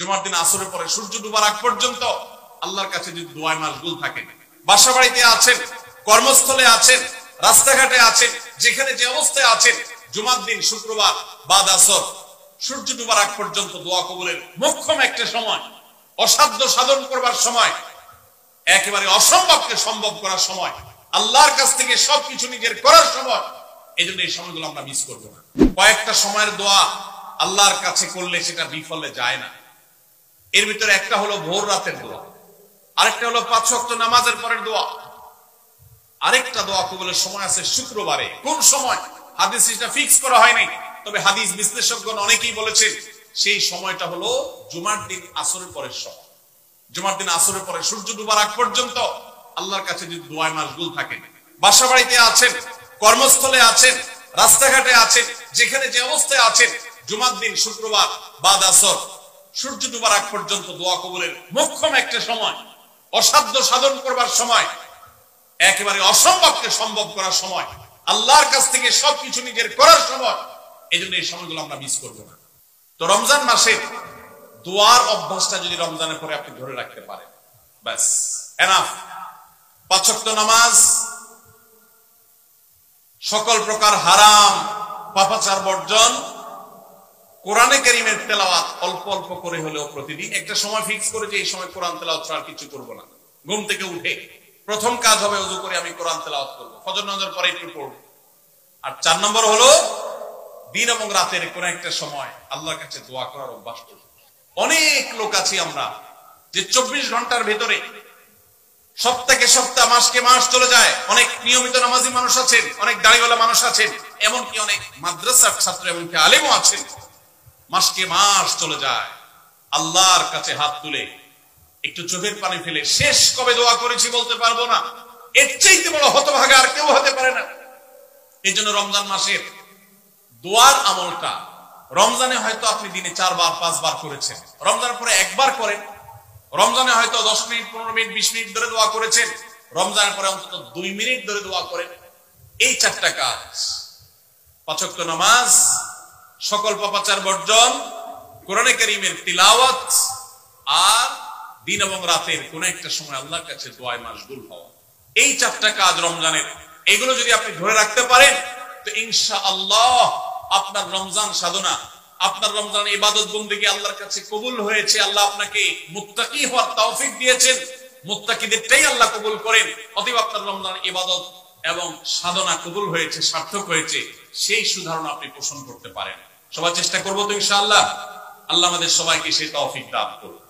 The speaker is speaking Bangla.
জুমার দিন আসরের পরে সূর্য ডুবার আগ পর্যন্ত আল্লাহর কাছে যদি দোয়ায় মাশগুল থাকেন, বাসা বাড়িতে আছেন, কর্মস্থলে আছেন, রাস্তাঘাটে আছেন, যেখানে যে অবস্থায় আছেন, জুমার দিন শুক্রবার বাদ আসর সূর্য ডুবার আগ পর্যন্ত দোয়া কবুলের মোক্ষম একটা সময়, অসাধ্য সাধন করবার সময়, একেবারে অসম্ভবকে সম্ভব করার সময়, আল্লাহর কাছ থেকে সবকিছু নিজের করার সময়। এই জন্য এই সময়গুলো আমরা মিস করবো না। কয়েকটা সময়ের দোয়া আল্লাহর কাছে করলে সেটা বিফলে যায় না। এর ভিতরে একটা হলো ভোর রাতের দোয়া, আরেকটা হলো 5 ওয়াক্ত নামাজের পরের দোয়া, আরেকটা দোয়া কবুলের সময় আছে শুক্রবারে। কোন সময় হাদিস এটা ফিক্স করা হয়নি, তবে হাদিস বিশ্লেষকগণ অনেকেই বলেছেন সেই সময়টা হলো জুমার দিন আসরের পরের সময়। জুমার দিন আসরের পরে সূর্য ডুবার আগ পর্যন্ত আল্লাহর কাছে যদি দোয়ায় মাশগুল থাকেন, বাসা বাড়িতে আছেন, কর্মস্থলে আছেন, রাস্তাঘাটে আছেন, যেখানে যে অবস্থায় আছেন, জুমার দিন শুক্রবার বাদ আসর সূর্য ডুবার আগ পর্যন্ত দোয়া কবুলের মোক্ষম একটা সময়, অসাধ্য সাধন করবার সময়, একেবারে অসম্ভবকে সম্ভব করার সময়, আল্লাহর কাছ থেকে সবকিছু নিজের করার সময়। এই জন্য এই সময়গুলো আমরা মিস করবো না। তো রমজান মাসের দোয়ার অভ্যাসটা যদি রমজানের পরে আপনি ধরে রাখতে পারেন, ব্যাস এনাফ। 5 ওয়াক্ত নামাজ, সকল প্রকার হারাম পাপাচার বর্জন, কোরআনে কারীমের তেলাওয়াত অল্প অল্প করে হলেও প্রতিদিন একটা সময় ফিক্স করে যে এই সময় কোরআন তেলাওয়াত ছাড়া কিছু করব না। ঘুম থেকে উঠে প্রথম কাজ হবে ওযু করে আমি কোরআন তেলাওয়াত করব, ফজর নামাজের পরে একটু পড়ব। আর 4 নম্বর হলো দিন এবং রাতের কোন একটা সময় আল্লাহর কাছে দোয়া করার অভ্যাস করব। অনেক লোক আছি আমরা যে 24 ঘন্টার ভিতরে সপ্তাহে সপ্তাহ, মাসকে মাস চলে যায়। অনেক নিয়মিত নামাজি মানুষ আছেন, অনেক দাড়িওয়ালা মানুষ আছেন, এমনকি অনেক মাদ্রাসার ছাত্র, এমনকি আলেমও আছেন। মাসকে মাস চলে যায়, আল্লাহর কাছে হাত তুলে একটু চোখের পানি ফেলে শেষ কবে দোয়া করেছি বলতে পারবো না। এর চাইতে বড় হতভাগা আর কেউ হতে পারে না। এই জন্য রমজান মাসের দোয়ার আমলটা, রমজানে হয়তো আপনি দিনে 4 বার 5 বার করেছেন, রমজানের পরে একবার করেন। রমজানে হয়তো 10 মিনিট 15 মিনিট 20 মিনিট ধরে দোয়া করেছেন, রমজানের পরে অন্তত 2 মিনিট ধরে দোয়া করেন। এই 4টা কাজ, 5 ওয়াক্ত নামাজ, সকল পাপাচার বর্জন, কোরআনে কারীমের তিলাওয়াত, আর দিন এবং রাতের কোন একটা সময় আল্লাহর কাছে দোয়ায় মাশগুল হওয়া, এই 4টা কাজ রমজানের, এগুলো যদি আপনি ধরে রাখতে পারেন তো ইনশাআল্লাহ আপনার রমজান সাধনা, আপনার রমজান ইবাদত বন্দেগী আল্লাহর কাছে কবুল হয়েছে। আল্লাহ আপনাকে মুত্তাকি হওয়ার তৌফিক দিয়েছেন, মুত্তাকিদেরটাই আল্লাহ কবুল করেন। অতএব আপনার রমজান ইবাদত এবং সাধনা কবুল হয়েছে, সার্থক হয়েছে, সেই সুধারণা আপনি পোষণ করতে পারেন। সবাই চেষ্টা করবো তো ইনশাআল্লাহ। আল্লাহ আমাদের সবাইকে সেই তৌফিক দান করুন।